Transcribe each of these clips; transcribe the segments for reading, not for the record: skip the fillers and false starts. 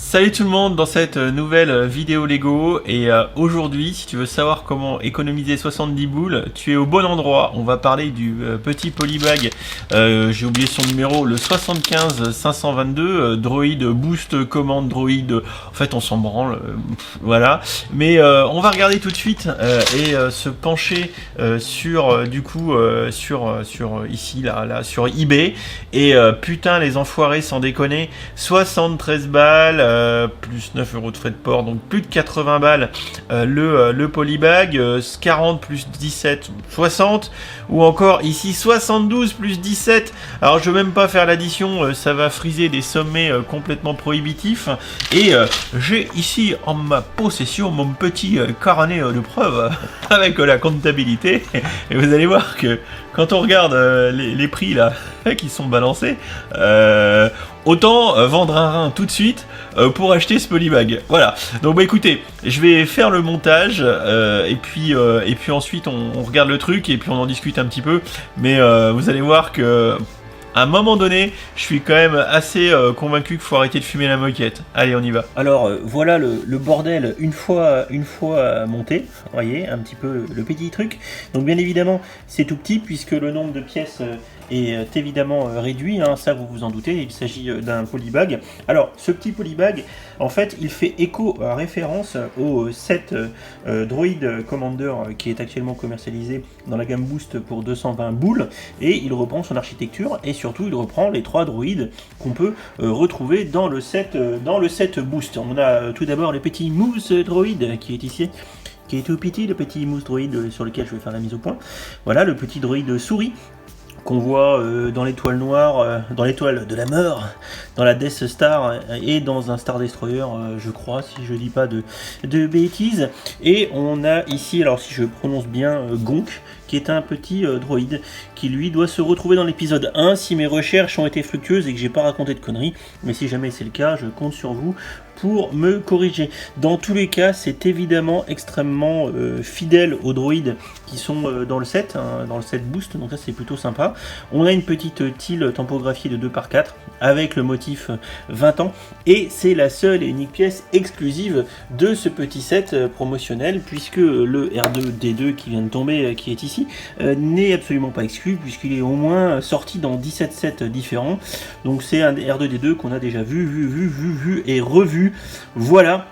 Salut tout le monde dans cette nouvelle vidéo Lego et aujourd'hui si tu veux savoir comment économiser 70 boules, tu es au bon endroit. On va parler du petit polybag, j'ai oublié son numéro, le 75 522 Droid Boost Command Droid, en fait on s'en branle, voilà. Mais on va regarder tout de suite et se pencher sur du coup sur ici là sur eBay et putain les enfoirés sans déconner, 73 balles plus 9 € de frais de port, donc plus de 80 balles le polybag, 40 plus 17, 60, ou encore ici 72 plus 17. Alors je vais même pas faire l'addition, ça va friser des sommets complètement prohibitifs. Et j'ai ici en ma possession mon petit carnet de preuves avec la comptabilité. Et vous allez voir que quand on regarde les prix là qui sont balancés, autant vendre un rein tout de suite pour acheter ce polybag. Voilà. Donc bah écoutez, je vais faire le montage et puis ensuite on regarde le truc et puis on en discute un petit peu. Mais vous allez voir que à un moment donné, je suis quand même assez convaincu qu'il faut arrêter de fumer la moquette. Allez, on y va. Alors voilà le bordel une fois monté. Vous voyez un petit peu le petit truc. Donc bien évidemment, c'est tout petit puisque le nombre de pièces est évidemment réduit, hein, ça vous vous en doutez, il s'agit d'un polybag. Alors ce petit polybag, en fait, il fait écho à référence au set Droid Commander qui est actuellement commercialisé dans la gamme Boost pour 220 boules, et il reprend son architecture et surtout il reprend les 3 droïdes qu'on peut retrouver dans le set Boost. On a tout d'abord le petit Moose Droid qui est ici, qui est tout petit, le petit Moose Droid sur lequel je vais faire la mise au point. Voilà le petit droïde souris qu'on voit dans l'étoile noire, dans l'étoile de la mort, dans la Death Star et dans un Star Destroyer, je crois, si je dis pas de bêtises. Et on a ici, alors si je prononce bien, Gonk, qui est un petit droïde qui lui doit se retrouver dans l'épisode 1 si mes recherches ont été fructueuses et que j'ai pas raconté de conneries. Mais si jamais c'est le cas, je compte sur vous pour me corriger. Dans tous les cas, c'est évidemment extrêmement fidèle aux droïdes qui sont dans le set, hein, dans le set Boost, donc ça c'est plutôt sympa. On a une petite tile tampographiée de 2x4 avec le motif 20 ans, et c'est la seule et unique pièce exclusive de ce petit set promotionnel, puisque le R2D2 qui vient de tomber, qui est ici, n'est absolument pas exclu, puisqu'il est au moins sorti dans 17 sets différents. Donc c'est un R2D2 qu'on a déjà vu et revu. Voilà.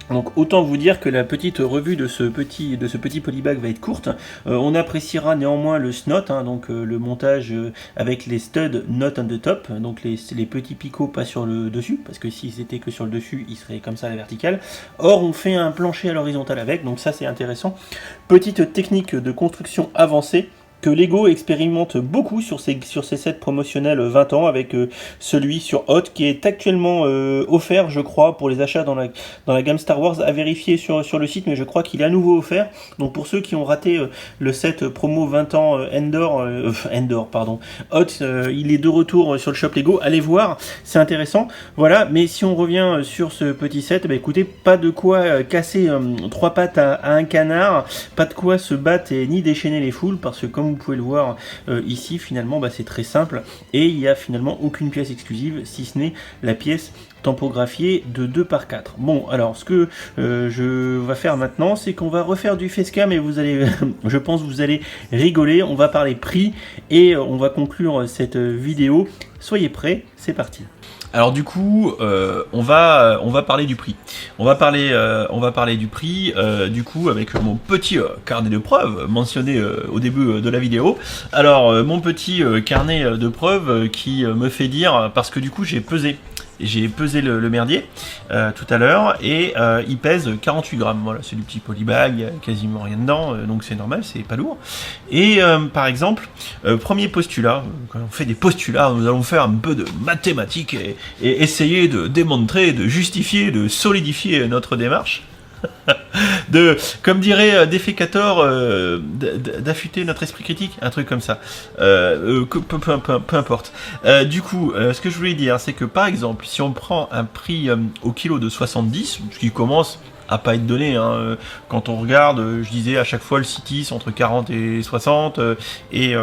Donc autant vous dire que la petite revue de ce petit polybag va être courte. On appréciera néanmoins le snot, hein, donc le montage avec les studs not on the top, donc les petits picots pas sur le dessus, parce que si c'était que sur le dessus, il serait comme ça à la verticale. Or on fait un plancher à l'horizontale avec, donc ça c'est intéressant. Petite technique de construction avancée que Lego expérimente beaucoup sur ses sets promotionnels 20 ans, avec celui sur Hot qui est actuellement offert, je crois, pour les achats dans la gamme Star Wars, à vérifier sur le site, mais je crois qu'il est à nouveau offert. Donc pour ceux qui ont raté le set promo 20 ans Hot, il est de retour sur le shop Lego, allez voir, c'est intéressant. Voilà, mais si on revient sur ce petit set, bah écoutez, pas de quoi casser 3 pattes à un canard, pas de quoi se battre et ni déchaîner les foules, parce que comme vous pouvez le voir ici, finalement c'est très simple et il n'y a finalement aucune pièce exclusive si ce n'est la pièce tampographiée de 2x4. Bon, alors ce que je vais faire maintenant, c'est qu'on va refaire du facecam et vous allez, je pense vous allez rigoler. On va parler prix et on va conclure cette vidéo. Soyez prêts, c'est parti. Alors du coup, on va parler du prix. On va parler du prix, du coup, avec mon petit carnet de preuves mentionné au début de la vidéo. Alors, mon petit carnet de preuves qui me fait dire, parce que du coup, j'ai pesé le merdier tout à l'heure et il pèse 48 grammes. Voilà, c'est du petit polybag, il n'y a quasiment rien dedans, donc c'est normal, c'est pas lourd. Et par exemple, premier postulat, quand on fait des postulats, nous allons faire un peu de mathématiques et essayer de démontrer, de justifier, de solidifier notre démarche. Comme dirait Defecator, d'affûter notre esprit critique, un truc comme ça. Peu importe. Du coup, ce que je voulais dire, c'est que par exemple, si on prend un prix au kilo de 70, ce qui commence à pas être donné, hein. Quand on regarde, je disais à chaque fois le City c'est entre 40 et 60, et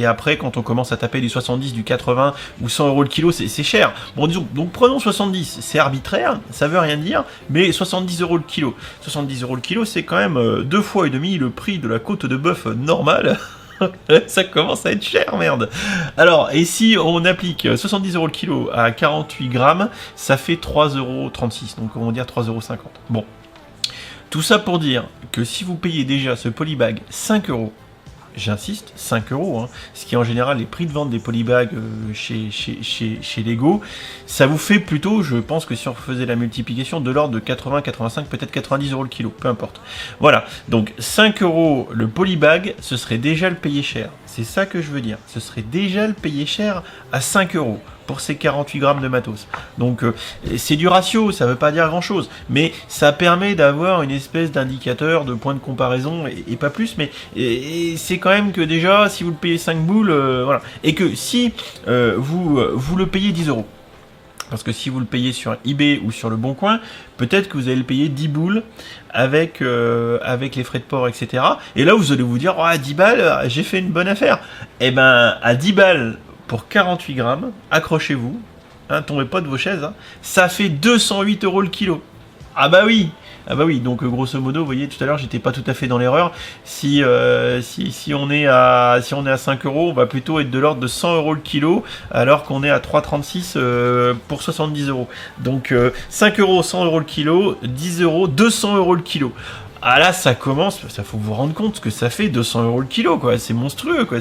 après quand on commence à taper du 70, du 80 ou 100 euros le kilo, c'est cher. Bon disons, donc prenons 70, c'est arbitraire, ça veut rien dire, mais 70 euros le kilo. 70 euros le kilo, c'est quand même 2 fois et demi le prix de la côte de bœuf normale. Ça commence à être cher, merde. Alors, et si on applique 70 euros le kilo à 48 grammes, ça fait 3,36 euros, donc on va dire 3,50 euros. Bon. Tout ça pour dire que si vous payez déjà ce polybag 5 euros, j'insiste, 5 euros, hein, ce qui est en général les prix de vente des polybags chez Lego, ça vous fait plutôt, je pense que si on faisait la multiplication, de l'ordre de 80, 85, peut-être 90 euros le kilo, peu importe. Voilà, donc 5 euros le polybag, ce serait déjà le payer cher. C'est ça que je veux dire, ce serait déjà le payer cher à 5 euros. Pour ces 48 grammes de matos. Donc c'est du ratio, ça veut pas dire grand chose, mais ça permet d'avoir une espèce d'indicateur de point de comparaison et pas plus, mais c'est quand même que déjà si vous le payez 5 boules, voilà, et que si vous le payez 10 euros. Parce que si vous le payez sur eBay ou sur le Bon Coin, peut-être que vous allez le payer 10 boules avec les frais de port, etc. Et là, vous allez vous dire, oh, 10 balles, j'ai fait une bonne affaire. Eh ben, à 10 balles pour 48 grammes, accrochez-vous, hein, tombez pas de vos chaises, hein, ça fait 208 euros le kilo. Ah bah oui, donc grosso modo, vous voyez, tout à l'heure, j'étais pas tout à fait dans l'erreur. Si on est à 5 euros, on va plutôt être de l'ordre de 100 euros le kilo, alors qu'on est à 3,36 pour 70 euros. Donc 5 euros, 100 euros le kilo, 10 euros, 200 euros le kilo. Ah là, ça commence, ça faut vous rendre compte que ça fait 200 euros le kilo, quoi. C'est monstrueux, quoi.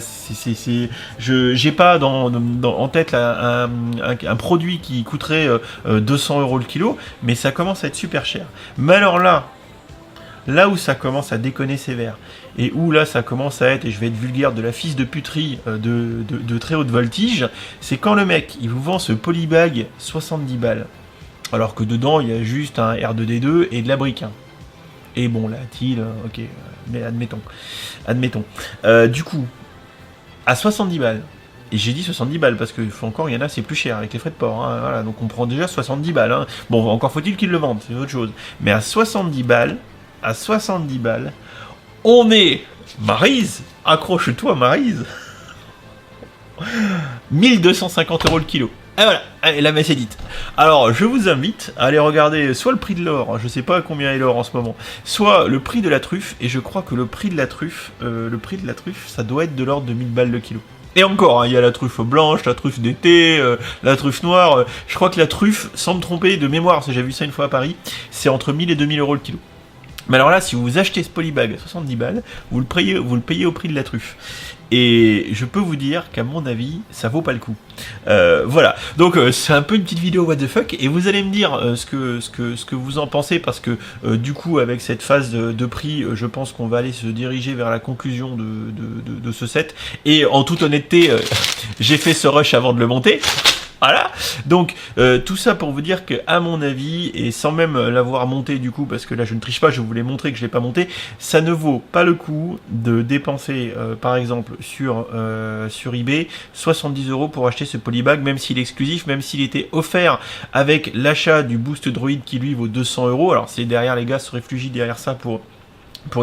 J'ai pas en tête un produit qui coûterait 200 euros le kilo, mais ça commence à être super cher. Mais alors là où ça commence à déconner sévère, et où là ça commence à être, et je vais être vulgaire, de la fils de puterie de très haute voltige, c'est quand le mec, il vous vend ce polybag 70 balles, alors que dedans, il y a juste un R2D2 et de la brique, hein. Et bon, la TIL, ok, mais admettons. Du coup, à 70 balles, et j'ai dit 70 balles parce que encore il y en a, c'est plus cher avec les frais de port, hein, voilà, donc on prend déjà 70 balles. Hein. Bon, encore faut-il qu'ils le vendent, c'est autre chose. Mais à 70 balles, on est, Maryse, accroche-toi Maryse, 1250 euros le kilo. Et voilà, allez, la messe est dite. Alors, je vous invite à aller regarder soit le prix de l'or, je sais pas combien est l'or en ce moment, soit le prix de la truffe, et je crois que le prix de la truffe, ça doit être de l'ordre de 1000 balles le kilo. Et encore, hein, il y a la truffe blanche, la truffe d'été, la truffe noire, je crois que la truffe, sans me tromper de mémoire, parce que j'ai vu ça une fois à Paris, c'est entre 1000 et 2000 euros le kilo. Mais alors là, si vous achetez ce polybag à 70 balles, vous le payez au prix de la truffe. Et je peux vous dire qu'à mon avis, ça vaut pas le coup. Voilà. Donc c'est un peu une petite vidéo what the fuck. Et vous allez me dire ce que vous en pensez, parce que du coup, avec cette phase de prix, je pense qu'on va aller se diriger vers la conclusion de ce set. Et en toute honnêteté, j'ai fait ce rush avant de le monter. Voilà, donc tout ça pour vous dire que, à mon avis, et sans même l'avoir monté du coup, parce que là je ne triche pas, je vous l'ai montré que je l'ai pas monté, ça ne vaut pas le coup de dépenser par exemple sur eBay 70 euros pour acheter ce polybag, même s'il est exclusif, même s'il était offert avec l'achat du Boost Droid qui lui vaut 200 euros. Alors c'est derrière, les gars se réfugient derrière ça pour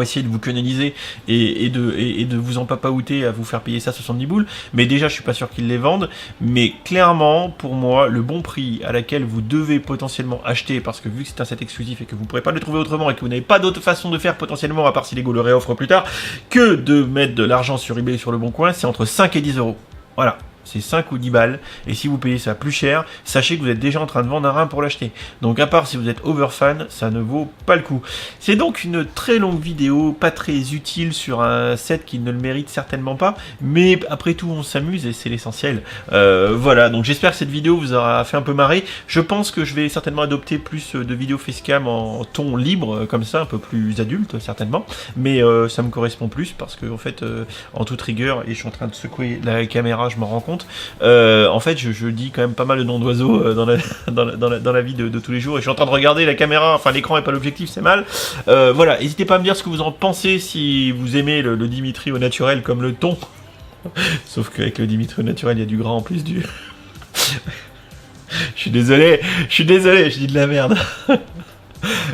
essayer de vous canaliser et de vous en papaouter à vous faire payer ça 70 boules, mais déjà je suis pas sûr qu'ils les vendent, mais clairement pour moi le bon prix à laquelle vous devez potentiellement acheter, parce que vu que c'est un set exclusif et que vous pourrez pas le trouver autrement et que vous n'avez pas d'autre façon de faire potentiellement, à part si Lego le réoffre plus tard, que de mettre de l'argent sur eBay et sur le Bon Coin, c'est entre 5 et 10 euros. Voilà. C'est 5 ou 10 balles, et si vous payez ça plus cher, sachez que vous êtes déjà en train de vendre un rein pour l'acheter. Donc à part si vous êtes overfan, ça ne vaut pas le coup. C'est donc une très longue vidéo, pas très utile sur un set qui ne le mérite certainement pas, mais après tout on s'amuse et c'est l'essentiel. Voilà, donc j'espère que cette vidéo vous aura fait un peu marrer. Je pense que je vais certainement adopter plus de vidéos facecam en ton libre, comme ça, un peu plus adulte certainement, mais ça me correspond plus, parce que en fait, en toute rigueur, et je suis en train de secouer la caméra, je m'en rends compte, en fait je dis quand même pas mal de noms d'oiseaux dans la vie de tous les jours, et je suis en train de regarder la caméra, enfin l'écran et pas l'objectif, c'est mal. Voilà, n'hésitez pas à me dire ce que vous en pensez, si vous aimez le Dimitri au naturel comme le thon, sauf qu'avec le Dimitri au naturel il y a du gras en plus du... Je suis désolé, je dis de la merde.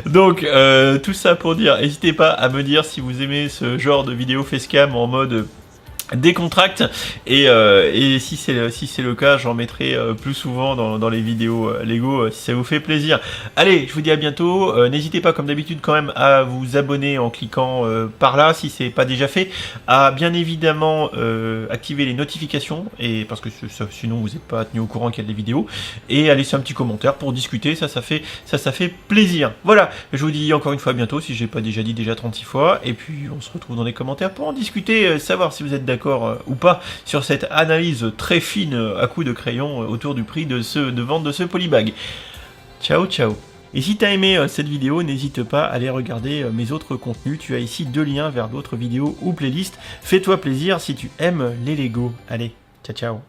Donc, tout ça pour dire, n'hésitez pas à me dire si vous aimez ce genre de vidéo facecam en mode décontracte et si c'est le cas, j'en mettrai plus souvent dans les vidéos Lego si ça vous fait plaisir. Allez, je vous dis à bientôt. N'hésitez pas comme d'habitude quand même à vous abonner en cliquant par là si c'est pas déjà fait, à bien évidemment activer les notifications et parce que sinon vous n'êtes pas tenu au courant qu'il y a des vidéos, et à laisser un petit commentaire pour discuter, ça fait plaisir. Voilà, je vous dis encore une fois à bientôt si j'ai pas déjà dit 36 fois, et puis on se retrouve dans les commentaires pour en discuter, savoir si vous êtes d'accord ou pas sur cette analyse très fine à coups de crayon autour du prix de vente de ce polybag. Ciao ciao. Et si t'as aimé cette vidéo, n'hésite pas à aller regarder mes autres contenus. Tu as ici 2 liens vers d'autres vidéos ou playlists. Fais-toi plaisir si tu aimes les Lego. Allez, ciao ciao.